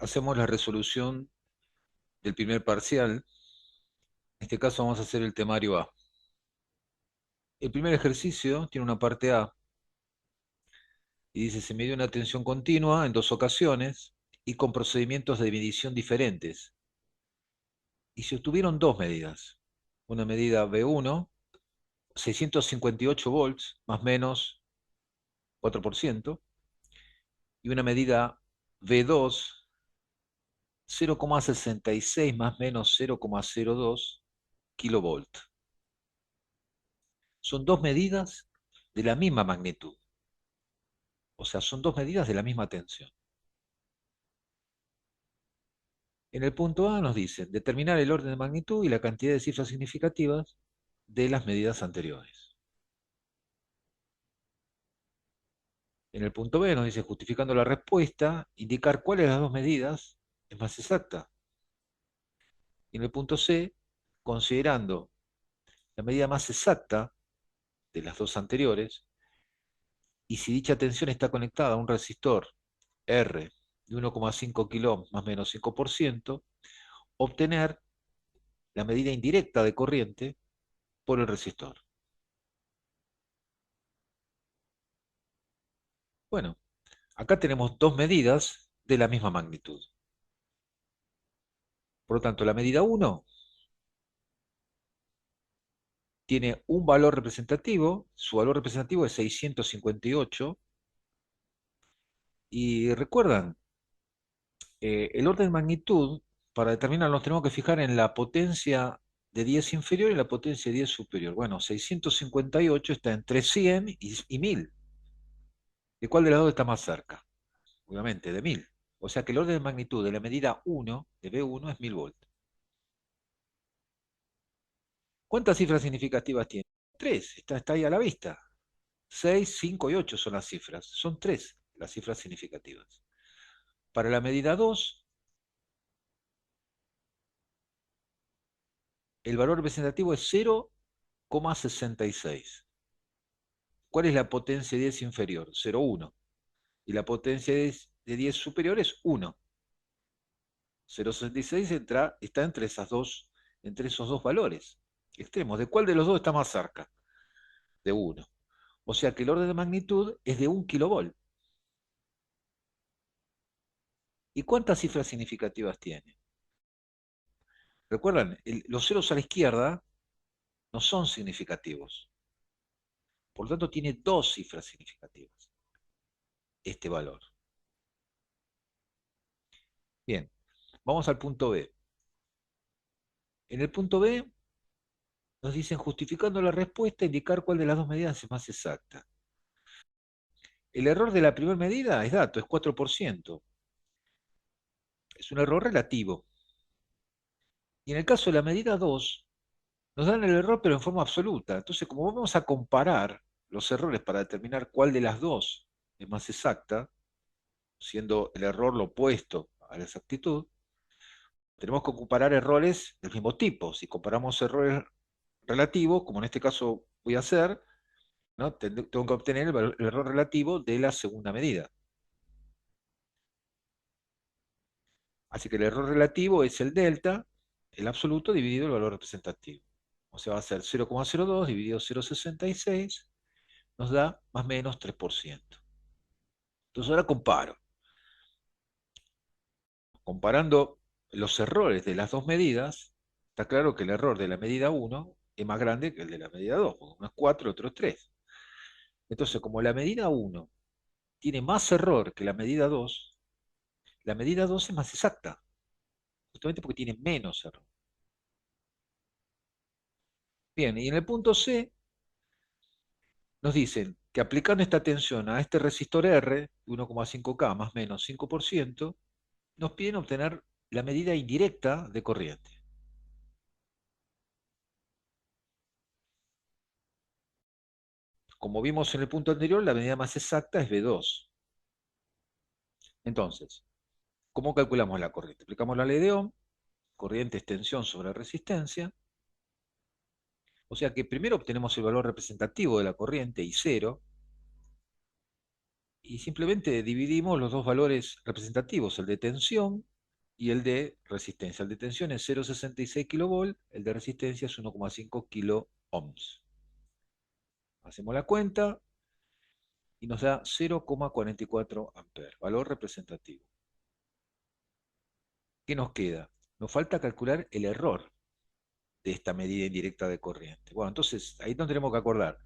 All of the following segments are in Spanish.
Hacemos la resolución del primer parcial. En este caso vamos a hacer el temario A. El primer ejercicio tiene una parte A y dice: se midió una tensión continua en dos ocasiones y con procedimientos de medición diferentes. Y se obtuvieron dos medidas. Una medida B1, 658 volts, más o menos 4%, y una medida B2, 0,66 más o menos 0,02 kilovolt. Son dos medidas de la misma magnitud. O sea, son dos medidas de la misma tensión. En el punto A nos dicen determinar el orden de magnitud y la cantidad de cifras significativas de las medidas anteriores. En el punto B nos dice, justificando la respuesta, indicar cuál de las dos medidas es más exacta. Y en el punto C, considerando la medida más exacta de las dos anteriores, y si dicha tensión está conectada a un resistor R de 1,5 kilo más o menos 5%, obtener la medida indirecta de corriente por el resistor. Bueno, acá tenemos dos medidas de la misma magnitud. Por lo tanto, la medida 1 tiene un valor representativo, su valor representativo es 658, y recuerdan, el orden de magnitud, para determinarlo, nos tenemos que fijar en la potencia de 10 inferior y la potencia de 10 superior. Bueno, 658 está entre 100 y 1000. ¿De cuál de las dos está más cerca? Obviamente, de 1000. O sea que el orden de magnitud de la medida 1, de B1, es 1000 volts. ¿Cuántas cifras significativas tiene? Tres, está ahí a la vista. 6, 5 y 8 son las cifras. Son tres las cifras significativas. Para la medida 2, el valor representativo es 0,66. ¿Cuál es la potencia de 10 inferior? 0,1. Y la potencia de 10 superior es 1. 0,66 está entre esos dos valores extremos. ¿De cuál de los dos está más cerca? De 1. O sea que el orden de magnitud es de 1 kilovolt. ¿Y cuántas cifras significativas tiene? Recuerdan, los ceros a la izquierda no son significativos. Por lo tanto, tiene dos cifras significativas, este valor. Bien, vamos al punto B. En el punto B nos dicen, justificando la respuesta, indicar cuál de las dos medidas es más exacta. El error de la primera medida es dato, es 4%. Es un error relativo. Y en el caso de la medida 2, nos dan el error pero en forma absoluta. Entonces, como vamos a comparar los errores para determinar cuál de las dos es más exacta, siendo el error lo opuesto a la exactitud, tenemos que comparar errores del mismo tipo. Si comparamos errores relativos, como en este caso voy a hacer, ¿no? Tengo que obtener el error relativo de la segunda medida. Así que el error relativo es el delta, el absoluto, dividido el valor representativo. O sea, va a ser 0,02 dividido 0,66, nos da más o menos 3%. Entonces ahora comparo. Comparando los errores de las dos medidas, está claro que el error de la medida 1 es más grande que el de la medida 2, porque uno es 4, otro es 3. Entonces, como la medida 1 tiene más error que la medida 2 es más exacta, justamente porque tiene menos error. Bien, y en el punto C nos dicen que aplicando esta tensión a este resistor R, de 1,5K más o menos 5%, nos piden obtener la medida indirecta de corriente. Como vimos en el punto anterior, la medida más exacta es B2. Entonces, ¿cómo calculamos la corriente? Aplicamos la ley de Ohm, corriente es tensión sobre resistencia. O sea que primero obtenemos el valor representativo de la corriente, I0, y simplemente dividimos los dos valores representativos, el de tensión y el de resistencia. El de tensión es 0,66 kV, el de resistencia es 1,5 kilo ohms. Hacemos la cuenta y nos da 0,44 amperes, valor representativo. ¿Qué nos queda? Nos falta calcular el error de esta medida indirecta de corriente. Bueno, entonces ahí nos tenemos que acordar.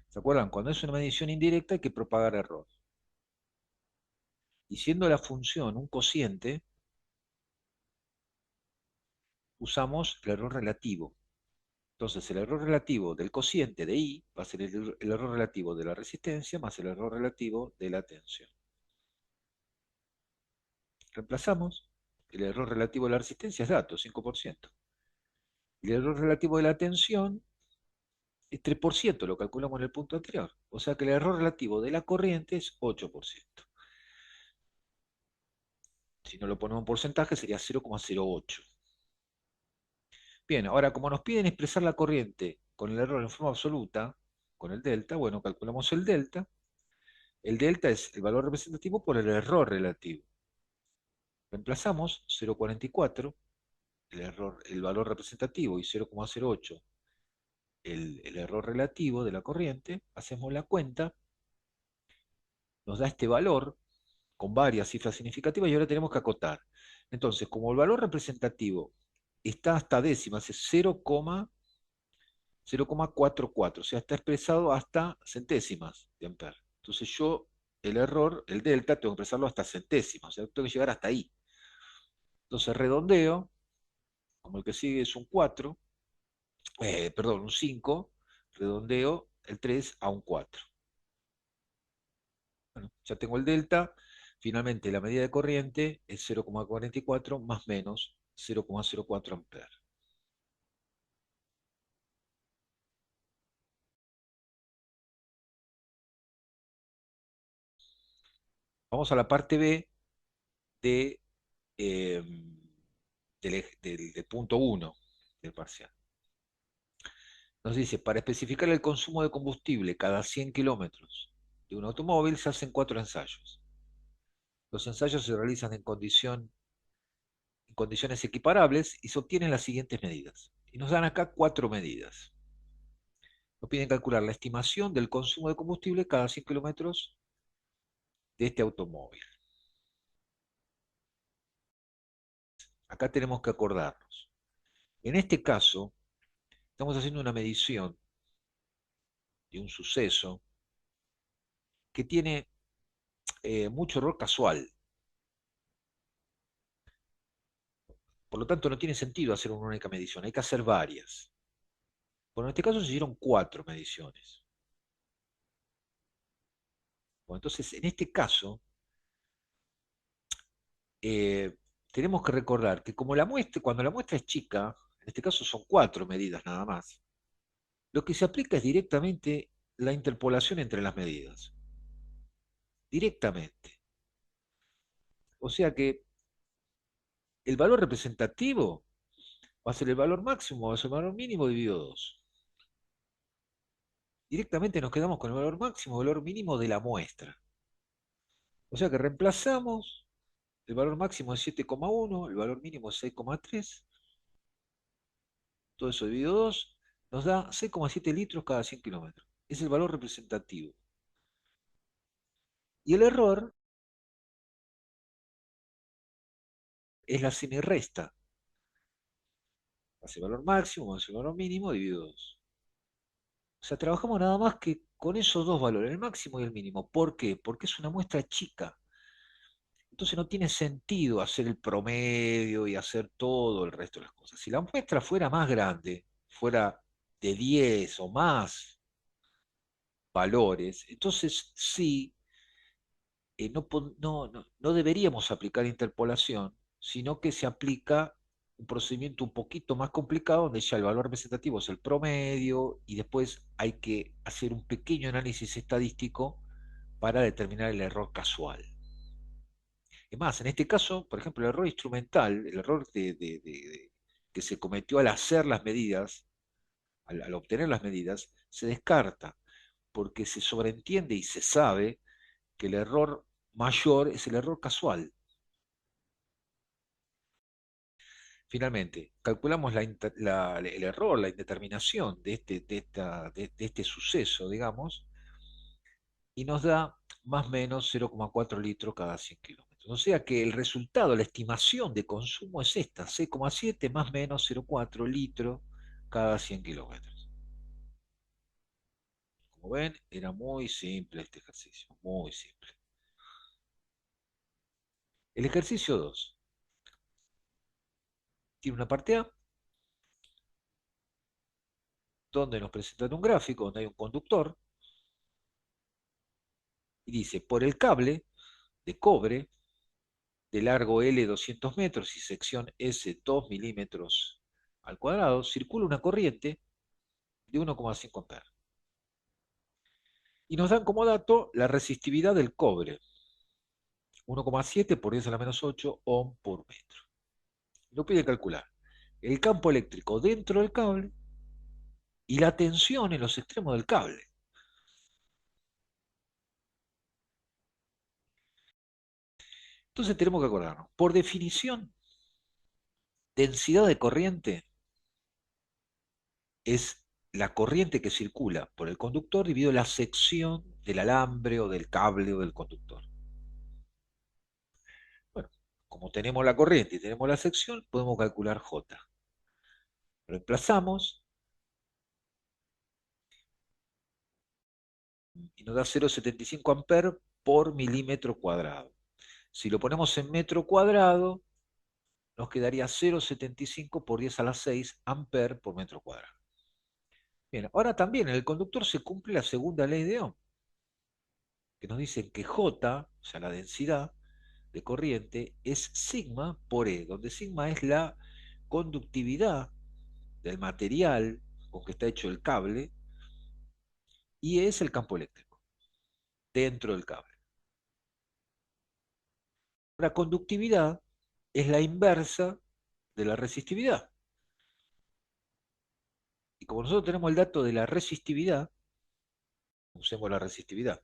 ¿Se acuerdan? Cuando es una medición indirecta hay que propagar error. Y siendo la función un cociente, usamos el error relativo. Entonces el error relativo del cociente de I va a ser el error relativo de la resistencia más el error relativo de la tensión. Reemplazamos. El error relativo de la resistencia es dato, 5%. El error relativo de la tensión es 3%, lo calculamos en el punto anterior. O sea que el error relativo de la corriente es 8%. Si no lo ponemos en porcentaje sería 0,08. Bien, ahora como nos piden expresar la corriente con el error en forma absoluta, con el delta, bueno, calculamos el delta. El delta es el valor representativo por el error relativo. Reemplazamos 0,44, el valor representativo, y 0,08, el error relativo de la corriente. Hacemos la cuenta, nos da este valor con varias cifras significativas y ahora tenemos que acotar. Entonces, como el valor representativo está hasta décimas, es 0,44, o sea, está expresado hasta centésimas de amper. Entonces yo, el error, el delta, tengo que expresarlo hasta centésimas, o sea, tengo que llegar hasta ahí. Entonces redondeo, como el que sigue es un 4, perdón, un 5, redondeo el 3 a un 4. Bueno, ya tengo el delta. Finalmente, la medida de corriente es 0,44 más menos 0,04 amperes. Vamos a la parte B de, eh, del punto 1 del parcial. Nos dice, para especificar el consumo de combustible cada 100 kilómetros de un automóvil se hacen 4 ensayos. Los ensayos se realizan en condiciones equiparables y se obtienen las siguientes medidas. Y nos dan acá 4 medidas. Nos piden calcular la estimación del consumo de combustible cada 100 kilómetros de este automóvil. Acá tenemos que acordarnos. En este caso, estamos haciendo una medición de un suceso que tiene mucho error casual. Por lo tanto, no tiene sentido hacer una única medición, hay que hacer varias. Bueno, en este caso se hicieron 4 mediciones. Bueno, entonces, en este caso, eh, tenemos que recordar que como la muestra, cuando la muestra es chica, en este caso son 4 medidas nada más, lo que se aplica es directamente la interpolación entre las medidas. Directamente. O sea que el valor representativo va a ser el valor máximo, va a ser el valor mínimo dividido 2. Directamente nos quedamos con el valor máximo, el valor mínimo de la muestra. O sea que reemplazamos, el valor máximo es 7,1, el valor mínimo es 6,3, todo eso dividido 2, nos da 6,7 litros cada 100 kilómetros. Es el valor representativo. Y el error es la semirresta. Hace el valor máximo más el valor mínimo dividido 2. O sea, trabajamos nada más que con esos dos valores, el máximo y el mínimo. ¿Por qué? Porque es una muestra chica. Entonces no tiene sentido hacer el promedio y hacer todo el resto de las cosas. Si la muestra fuera más grande, fuera de 10 o más valores, entonces sí, no deberíamos aplicar interpolación, sino que se aplica un procedimiento un poquito más complicado, donde ya el valor representativo es el promedio y después hay que hacer un pequeño análisis estadístico para determinar el error casual. Es más, en este caso, por ejemplo, el error instrumental, el error que se cometió al hacer las medidas, al obtener las medidas, se descarta, porque se sobreentiende y se sabe que el error mayor es el error casual. Finalmente, calculamos el error, la indeterminación de este suceso, digamos, y nos da más o menos 0,4 litros cada 100 kilómetros. O sea que el resultado, la estimación de consumo es esta, 6,7 más o menos 0,4 litros cada 100 kilómetros. Como ven, era muy simple este ejercicio, muy simple. El ejercicio 2 tiene una parte A donde nos presentan un gráfico donde hay un conductor y dice, por el cable de cobre de largo L 200 metros y sección S 2 milímetros al cuadrado, circula una corriente de 1,5 amperes. Y nos dan como dato la resistividad del cobre, 1,7 por 10 a la menos 8 ohm por metro. Lo pide calcular el campo eléctrico dentro del cable y la tensión en los extremos del cable. Entonces tenemos que acordarnos, por definición, densidad de corriente es la corriente que circula por el conductor dividido la sección del alambre o del cable o del conductor. Bueno, como tenemos la corriente y tenemos la sección, podemos calcular J. Reemplazamos y nos da 0,75 amperes por milímetro cuadrado. Si lo ponemos en metro cuadrado, nos quedaría 0,75 por 10 a la 6 amperes por metro cuadrado. Bien, ahora también en el conductor se cumple la segunda ley de Ohm, que nos dice que J, o sea, la densidad de corriente, es sigma por E, donde sigma es la conductividad del material con que está hecho el cable y E es el campo eléctrico dentro del cable. La conductividad es la inversa de la resistividad. Y como nosotros tenemos el dato de la resistividad, usemos la resistividad.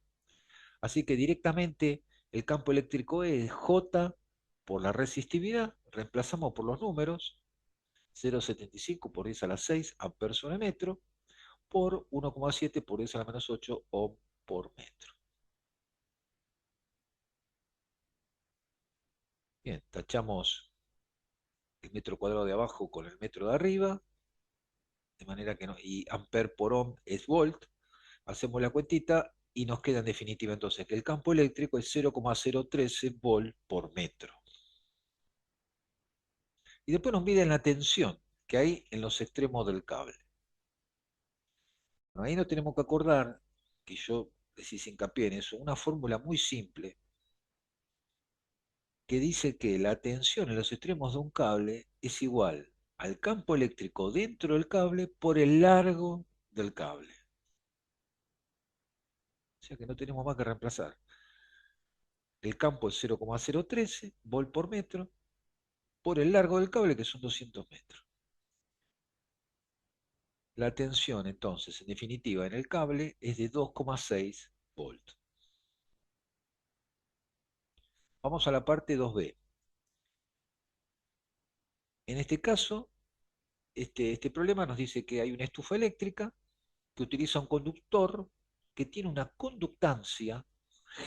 Así que directamente el campo eléctrico es J por la resistividad, reemplazamos por los números, 0,75 por 10 a la 6 amperes sobre metro, por 1,7 por 10 a la menos 8 ohm por metro. Bien, tachamos el metro cuadrado de abajo con el metro de arriba, de manera que no, y amper por ohm es volt, hacemos la cuentita y nos queda en definitiva entonces que el campo eléctrico es 0,013 volt por metro. Y después nos miden la tensión que hay en los extremos del cable. Bueno, ahí nos tenemos que acordar, que yo decís hincapié en eso, una fórmula muy simple que dice que la tensión en los extremos de un cable es igual al campo eléctrico dentro del cable por el largo del cable. O sea que no tenemos más que reemplazar. El campo es 0,013 volt por metro por el largo del cable, que son 200 metros. La tensión, entonces, en definitiva, en el cable es de 2,6 volts. Vamos a la parte 2B. En este caso, este problema nos dice que hay una estufa eléctrica que utiliza un conductor que tiene una conductancia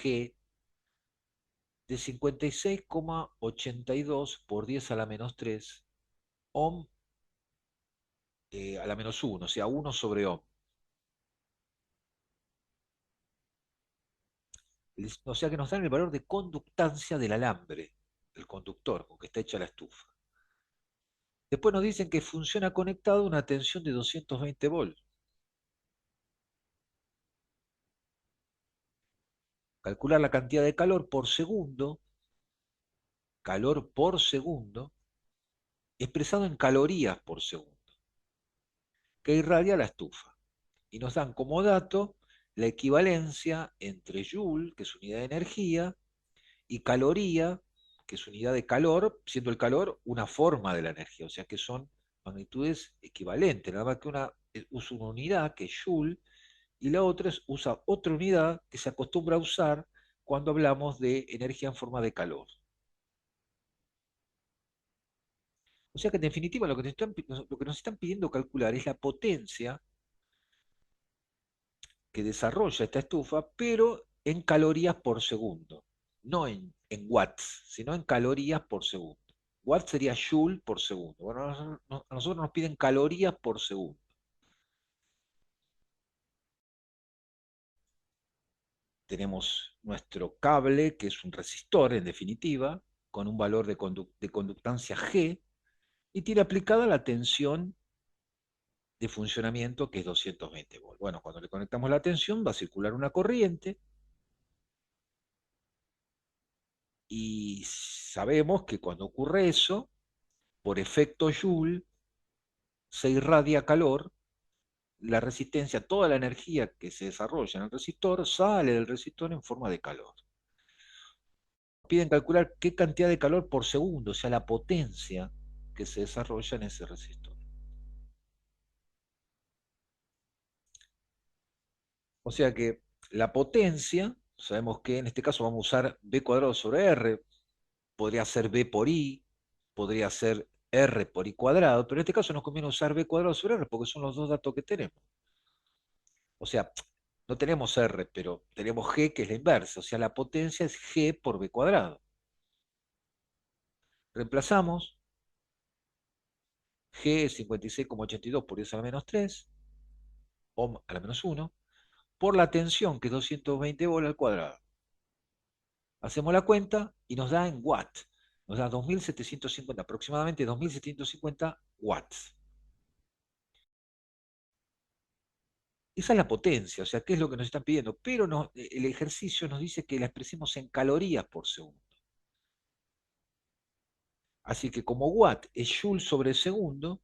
G de 56,82 por 10 a la menos 3 ohm a la menos 1, o sea, 1 sobre ohm. O sea que nos dan el valor de conductancia del alambre, del conductor con que está hecha la estufa. Después nos dicen que funciona conectado a una tensión de 220 volts. Calcular la cantidad de calor por segundo, expresado en calorías por segundo, que irradia la estufa. Y nos dan como dato la equivalencia entre joule, que es unidad de energía, y caloría, que es unidad de calor, siendo el calor una forma de la energía, o sea que son magnitudes equivalentes, nada más que una usa una unidad, que es joule, y la otra usa otra unidad que se acostumbra a usar cuando hablamos de energía en forma de calor. O O sea que en definitiva lo que nos están pidiendo calcular es la potencia que desarrolla esta estufa, pero en calorías por segundo, no en watts, sino en calorías por segundo. Watts sería joule por segundo. Bueno, a nosotros nos piden calorías por segundo. Tenemos nuestro cable, que es un resistor en definitiva, con un valor de conductancia G, y tiene aplicada la tensión de funcionamiento que es 220 volts. Bueno, cuando le conectamos la tensión va a circular una corriente y sabemos que cuando ocurre eso, por efecto Joule, se irradia calor, la resistencia, toda la energía que se desarrolla en el resistor sale del resistor en forma de calor. Piden calcular qué cantidad de calor por segundo, o sea, la potencia que se desarrolla en ese resistor. O sea que la potencia, sabemos que en este caso vamos a usar B cuadrado sobre R, podría ser B por I, podría ser R por I cuadrado, pero en este caso nos conviene usar B cuadrado sobre R porque son los dos datos que tenemos. O sea, no tenemos R, pero tenemos G que es la inversa, o sea, la potencia es G por B cuadrado. Reemplazamos, G es 56,82 por 10 a la menos 3, ohm a la menos 1, por la tensión que es 220 volt al cuadrado. Hacemos la cuenta y nos da en watt. Nos da 2750, aproximadamente 2750 watts. Esa es la potencia, o sea, ¿qué es lo que nos están pidiendo? Pero el ejercicio nos dice que la expresemos en calorías por segundo. Así que como watt es joule sobre segundo,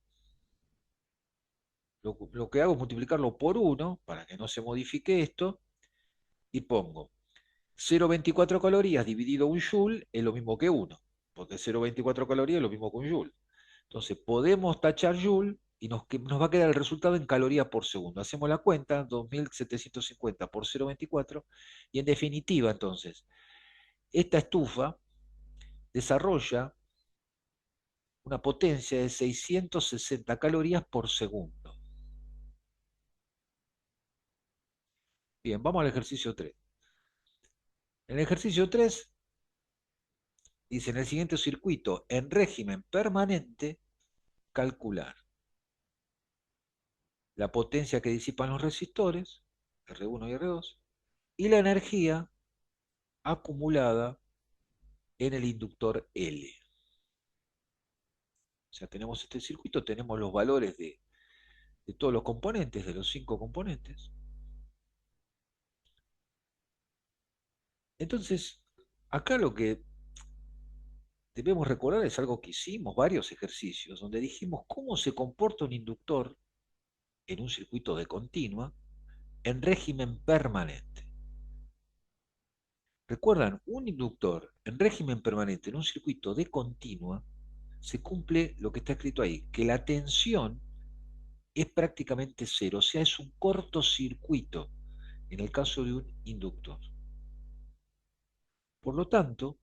lo que hago es multiplicarlo por 1 para que no se modifique esto y pongo 0,24 calorías dividido un joule es lo mismo que 1, porque 0,24 calorías es lo mismo que un joule. Entonces podemos tachar joule y nos va a quedar el resultado en calorías por segundo. Hacemos la cuenta, 2750 por 0,24 y en definitiva entonces, esta estufa desarrolla una potencia de 660 calorías por segundo. Bien, vamos al ejercicio 3. En el ejercicio 3 dice, en el siguiente circuito, en régimen permanente, calcular la potencia que disipan los resistores, R1 y R2, y la energía acumulada en el inductor L. O sea, tenemos este circuito, tenemos los valores de todos los componentes, de los 5 componentes. Entonces, acá lo que debemos recordar es algo que hicimos, varios ejercicios, donde dijimos cómo se comporta un inductor en un circuito de continua en régimen permanente. Recuerdan, un inductor en régimen permanente en un circuito de continua se cumple lo que está escrito ahí, que la tensión es prácticamente cero, o sea, es un cortocircuito en el caso de un inductor. Por lo tanto,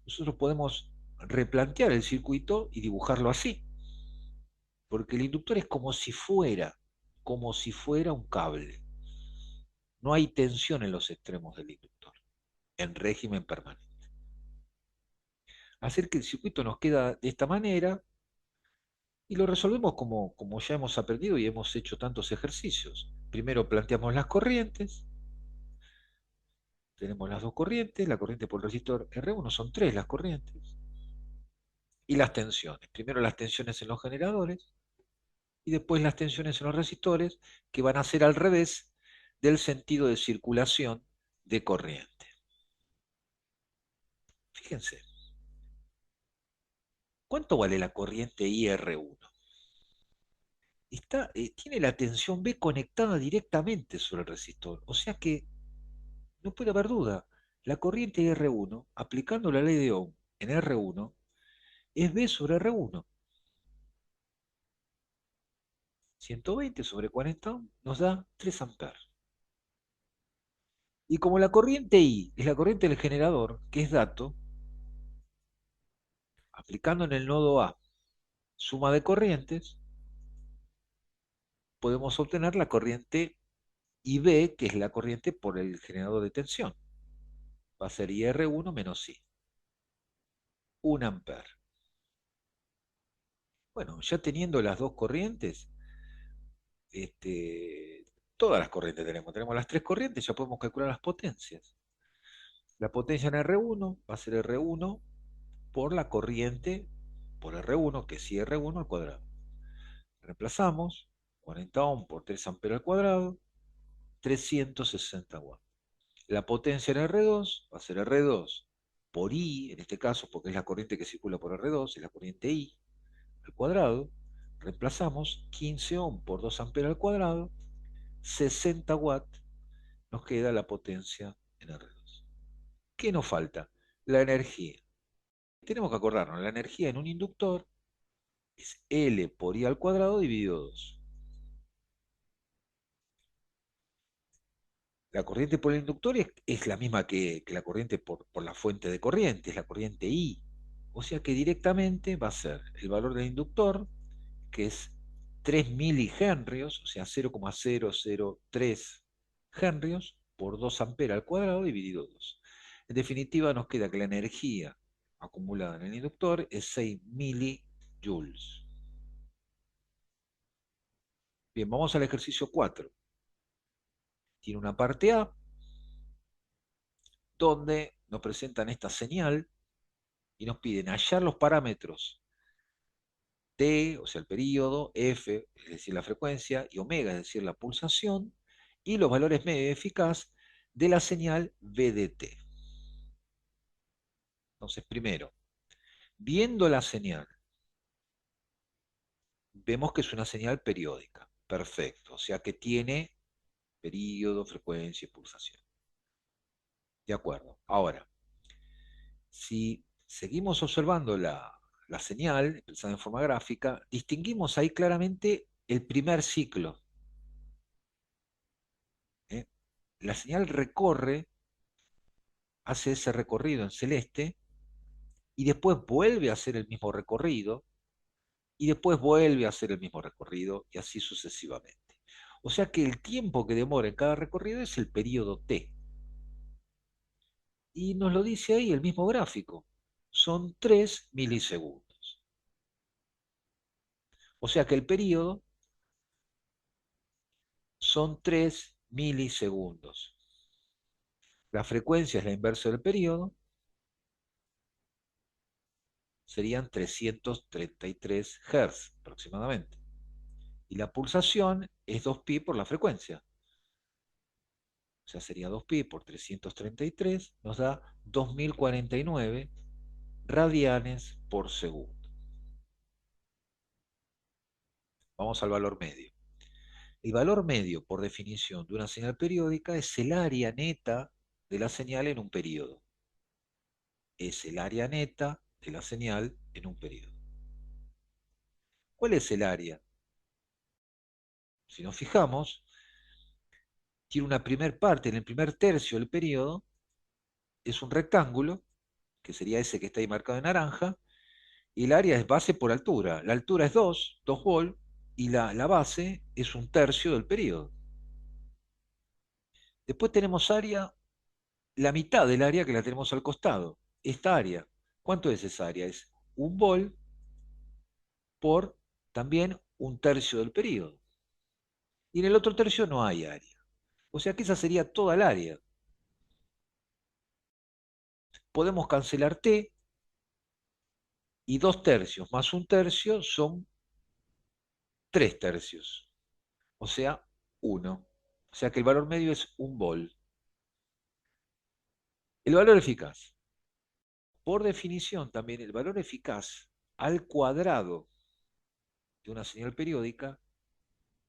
nosotros podemos replantear el circuito y dibujarlo así, porque el inductor es como si fuera un cable. No hay tensión en los extremos del inductor, en régimen permanente. Hacer que el circuito nos queda de esta manera y lo resolvemos como ya hemos aprendido y hemos hecho tantos ejercicios. Primero planteamos las corrientes, tenemos las dos corrientes, la corriente por el resistor R1, son tres las corrientes, y las tensiones. Primero las tensiones en los generadores y después las tensiones en los resistores, que van a ser al revés del sentido de circulación de corriente. Fíjense, ¿cuánto vale la corriente IR1? Tiene la tensión B conectada directamente sobre el resistor, o sea que no puede haber duda. La corriente IR1, aplicando la ley de Ohm en R1, es B sobre R1. 120 sobre 40 ohm nos da 3 amperes. Y como la corriente I es la corriente del generador, que es dato, aplicando en el nodo A suma de corrientes, podemos obtener la corriente IB, que es la corriente por el generador de tensión. Va a ser IR1 menos I, 1 amper. Bueno, ya teniendo las dos corrientes, este, todas las corrientes tenemos las tres corrientes, ya podemos calcular las potencias. La potencia en R1 va a ser R1 por la corriente por R1, que es IR1 al cuadrado. Reemplazamos 40 ohm por 3 amperes al cuadrado, 360 watts. La potencia en R2 va a ser R2 por I, en este caso, porque es la corriente que circula por R2, es la corriente I al cuadrado. Reemplazamos 15 ohm por 2 amperes al cuadrado, 60 watts, nos queda la potencia en R2. ¿Qué nos falta? La energía. Tenemos que acordarnos, la energía en un inductor es L por I al cuadrado dividido 2. La corriente por el inductor es la misma que la corriente por la fuente de corriente, es la corriente I. O sea que directamente va a ser el valor del inductor, que es 3 milihenrios, o sea 0,003 henrios por 2 amperes al cuadrado dividido 2. En definitiva, nos queda que la energía acumulada en el inductor es 6 milijoules. Bien, vamos al ejercicio 4. Tiene una parte A, donde nos presentan esta señal y nos piden hallar los parámetros T, o sea, el periodo, F, es decir, la frecuencia, y omega, es decir, la pulsación, y los valores medio eficaz de la señal VDT. Entonces, primero, viendo la señal, vemos que es una señal periódica. Perfecto, o sea que tiene periodo, frecuencia y pulsación. De acuerdo. Ahora, si seguimos observando la señal, expresada en forma gráfica, distinguimos ahí claramente el primer ciclo. ¿Eh? La señal recorre, hace ese recorrido en celeste, y después vuelve a hacer el mismo recorrido, y después vuelve a hacer el mismo recorrido, y así sucesivamente. O sea que el tiempo que demora en cada recorrido es el periodo T. Y nos lo dice ahí el mismo gráfico. Son 3 milisegundos. O sea que el periodo son 3 milisegundos. La frecuencia es la inversa del periodo, serían 333 Hz aproximadamente. Y la pulsación es 2pi por la frecuencia. O sea, sería 2pi por 333, nos da 2049 radianes por segundo. Vamos al valor medio. El valor medio, por definición, de una señal periódica es el área neta de la señal en un periodo. Es el área neta de la señal en un periodo. ¿Cuál es el área? Si nos fijamos, tiene una primer parte, en el primer tercio del periodo, es un rectángulo, que sería ese que está ahí marcado en naranja, y el área es base por altura. La altura es 2 volt, y la base es un tercio del periodo. Después tenemos área, la mitad del área que la tenemos al costado. Esta área, ¿cuánto es esa área? Es 1 volt por también un tercio del periodo. Y en el otro tercio no hay área. O sea que esa sería toda el área. Podemos cancelar T, y 2 tercios más un tercio son 3 tercios. O sea, 1. O sea que el valor medio es 1 volt. El valor eficaz. Por definición, también el valor eficaz al cuadrado de una señal periódica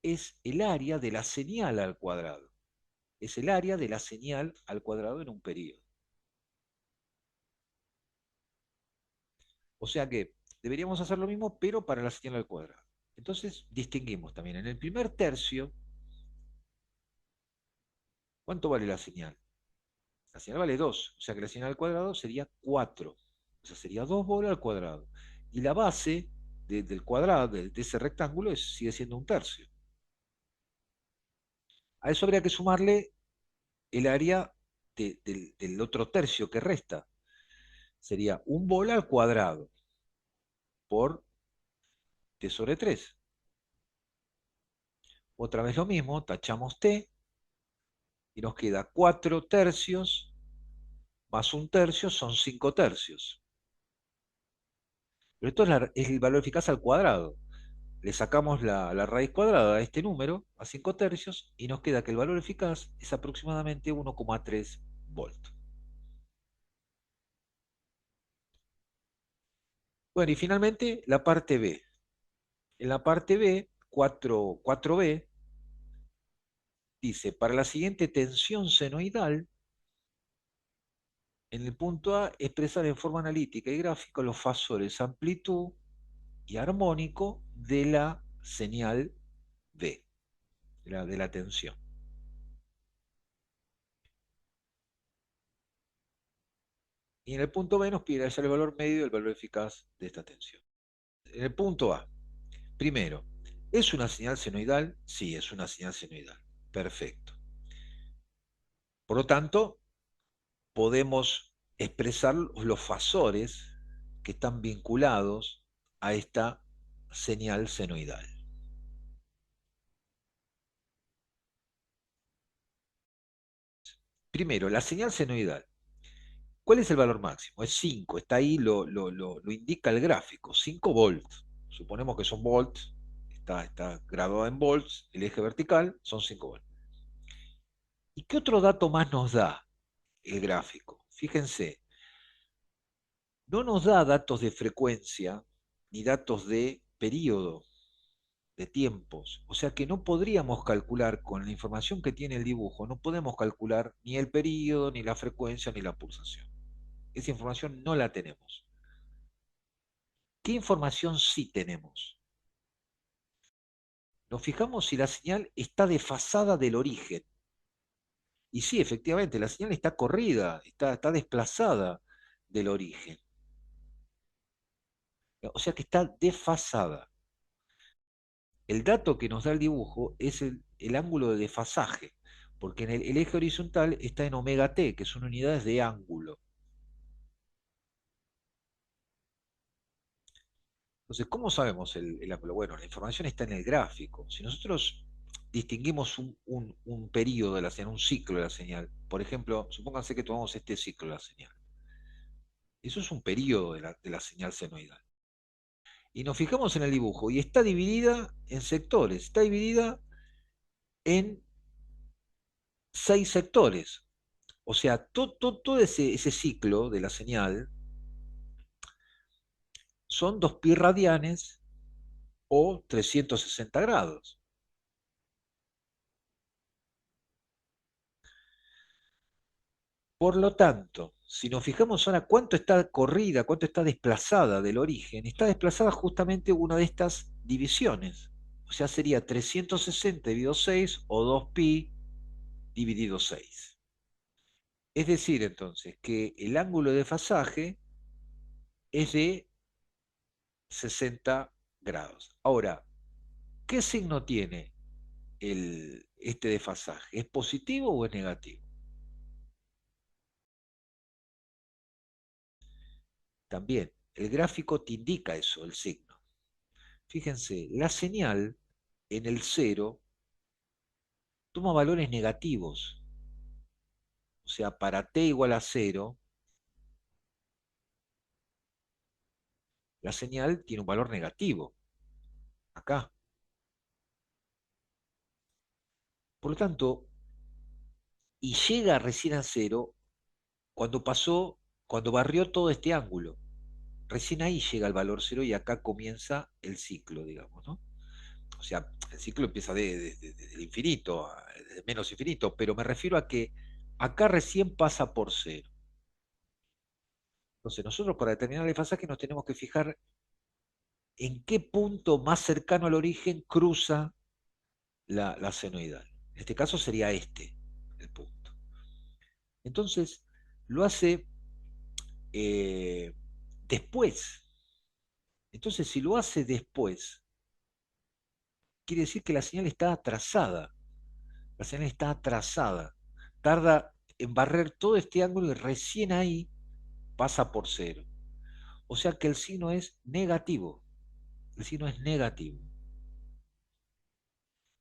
es el área de la señal al cuadrado. Es el área de la señal al cuadrado en un periodo. O sea que deberíamos hacer lo mismo, pero para la señal al cuadrado. Entonces, distinguimos también en el primer tercio, ¿cuánto vale la señal? La señal vale 2, o sea que la señal al cuadrado sería 4. O sea, sería 2 bolas al cuadrado. Y la base del cuadrado, de ese rectángulo, sigue siendo un tercio. A eso habría que sumarle el área del otro tercio que resta. Sería un bol al cuadrado por t sobre 3. Otra vez lo mismo, tachamos t y nos queda 4 tercios más un tercio son 5 tercios. Pero esto es el valor eficaz al cuadrado. Le sacamos la raíz cuadrada a este número, a 5 tercios, y nos queda que el valor eficaz es aproximadamente 1,3 volts. Bueno, y finalmente la parte B. En la parte B, 4b, dice, para la siguiente tensión senoidal, en el punto A, expresar en forma analítica y gráfica los fasores amplitud y armónico de la señal B, de la tensión. Y en el punto B nos pide hallar el valor medio y el valor eficaz de esta tensión. En el punto A, primero, ¿es una señal senoidal? Sí, es una señal senoidal. Perfecto. Por lo tanto, podemos expresar los fasores que están vinculados a esta señal senoidal. Primero, la señal senoidal. ¿Cuál es el valor máximo? Es 5. Está ahí, lo indica el gráfico. 5 volts. Suponemos que son volts. Está graduada en volts. El eje vertical son 5 volts. ¿Y qué otro dato más nos da el gráfico? Fíjense, no nos da datos de frecuencia ni datos de periodo, de tiempos. O sea que no podríamos calcular con la información que tiene el dibujo, no podemos calcular ni el periodo, ni la frecuencia, ni la pulsación. Esa información no la tenemos. ¿Qué información sí tenemos? Nos fijamos si la señal está desfasada del origen. Y sí, efectivamente, la señal está corrida, está desplazada del origen. O sea que está desfasada. El dato que nos da el dibujo es el ángulo de desfasaje, porque en el eje horizontal está en omega t, que son unidades de ángulo. Entonces, ¿cómo sabemos el ángulo? Bueno, la información está en el gráfico. Si nosotros distinguimos un periodo de la señal, un ciclo de la señal, por ejemplo, supónganse que tomamos este ciclo de la señal. Eso es un periodo de la señal senoidal. Y nos fijamos en el dibujo y está dividida en sectores, está dividida en 6 sectores. O sea, todo ese ciclo de la señal son 2 pi radianes o 360 grados. Por lo tanto, si nos fijamos ahora cuánto está corrida, cuánto está desplazada del origen, está desplazada justamente una de estas divisiones. O sea, sería 360 dividido 6 o 2pi dividido 6. Es decir, entonces, que el ángulo de desfasaje es de 60 grados. Ahora, ¿qué signo tiene este desfasaje? ¿Es positivo o es negativo? También, el gráfico te indica eso, el signo. Fíjense, la señal en el cero toma valores negativos. O sea, para t igual a 0, la señal tiene un valor negativo. Acá. Por lo tanto, y llega recién a 0 cuando barrió todo este ángulo. Recién ahí llega el valor 0 y acá comienza el ciclo, digamos, ¿no? O sea, el ciclo empieza del infinito, desde menos infinito, pero me refiero a que acá recién pasa por 0. Entonces, nosotros para determinar el desfasaje nos tenemos que fijar en qué punto más cercano al origen cruza la senoidal. En este caso sería este el punto. Entonces, lo hace después. Entonces, si lo hace después, quiere decir que la señal está atrasada. La señal está atrasada. Tarda en barrer todo este ángulo y recién ahí pasa por cero. O sea que el signo es negativo. El signo es negativo.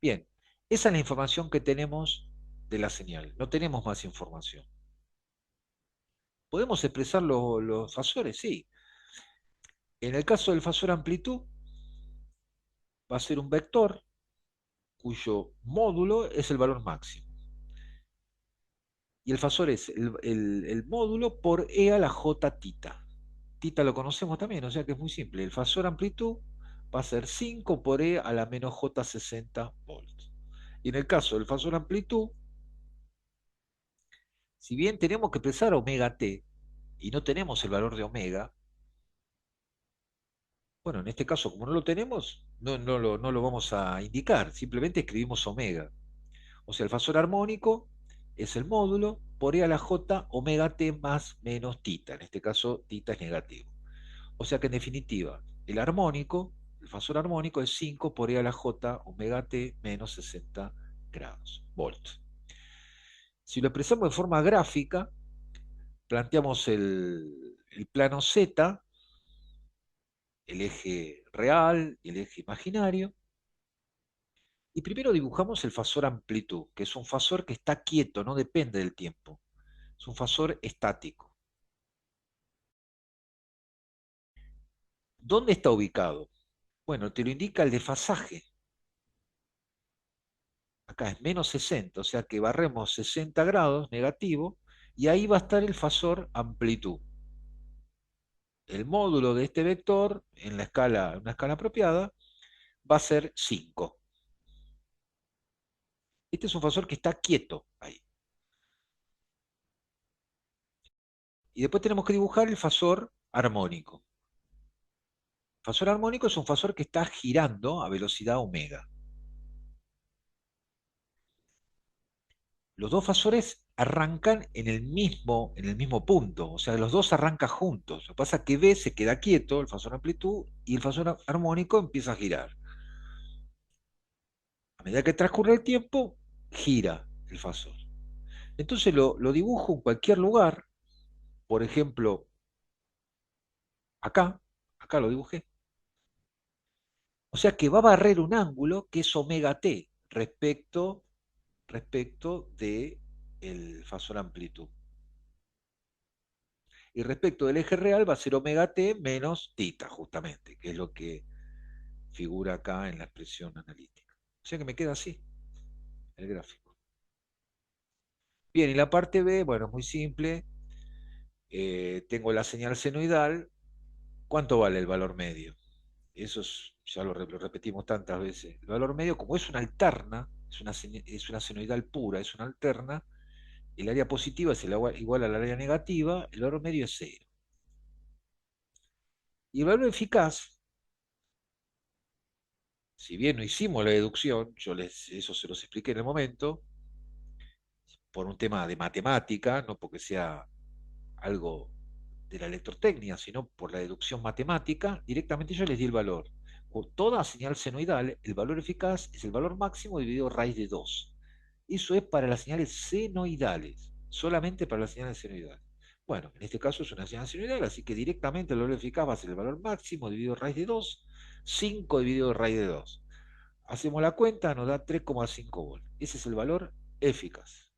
Bien, esa es la información que tenemos de la señal. No tenemos más información. ¿Podemos expresar los fasores? Sí. En el caso del fasor amplitud, va a ser un vector cuyo módulo es el valor máximo. Y el fasor es el módulo por e a la j tita. Tita lo conocemos también, o sea que es muy simple. El fasor amplitud va a ser 5 por e a la menos j 60 volts. Y en el caso del fasor amplitud, si bien tenemos que expresar omega t y no tenemos el valor de omega, bueno, en este caso, como no lo tenemos, no lo vamos a indicar, simplemente escribimos omega. O sea, el fasor armónico es el módulo por e a la j omega t más menos tita. En este caso, tita es negativo. O sea que en definitiva, el fasor armónico es 5 por e a la j omega t menos 60 grados, volts. Si lo expresamos de forma gráfica, planteamos el plano Z, el eje real y el eje imaginario, y primero dibujamos el fasor amplitud, que es un fasor que está quieto, no depende del tiempo. Es un fasor estático. ¿Dónde está ubicado? Bueno, te lo indica el desfasaje. Acá es menos 60, o sea que barremos 60 grados negativo, y ahí va a estar el fasor amplitud. El módulo de este vector, en una escala apropiada, va a ser 5. Este es un fasor que está quieto ahí. Y después tenemos que dibujar el fasor armónico. El fasor armónico es un fasor que está girando a velocidad omega. Los dos fasores arrancan en el mismo punto, o sea, los dos arrancan juntos. Lo que pasa es que B se queda quieto, el fasor amplitud, y el fasor armónico empieza a girar. A medida que transcurre el tiempo, gira el fasor. Entonces lo dibujo en cualquier lugar, por ejemplo, acá lo dibujé. O sea que va a barrer un ángulo que es omega t respecto de el fasor amplitud. Y respecto del eje real va a ser omega t menos tita, justamente, que es lo que figura acá en la expresión analítica. O sea que me queda así el gráfico. Bien, y la parte B, bueno, es muy simple. Tengo la señal senoidal. ¿Cuánto vale el valor medio? Eso ya lo repetimos tantas veces. El valor medio, como es una alterna, es una senoidal pura, es una alterna, el área positiva es igual al área negativa, el valor medio es cero. Y el valor eficaz, si bien no hicimos la deducción, eso se los expliqué en el momento, por un tema de matemática, no porque sea algo de la electrotecnia, sino por la deducción matemática, directamente yo les di el valor. Por toda señal senoidal, el valor eficaz es el valor máximo dividido raíz de 2. Eso es para las señales senoidales, solamente para las señales senoidales. Bueno, en este caso es una señal senoidal, así que directamente el valor eficaz va a ser el valor máximo dividido raíz de 2, 5 dividido raíz de 2. Hacemos la cuenta, nos da 3,5 volts. Ese es el valor eficaz.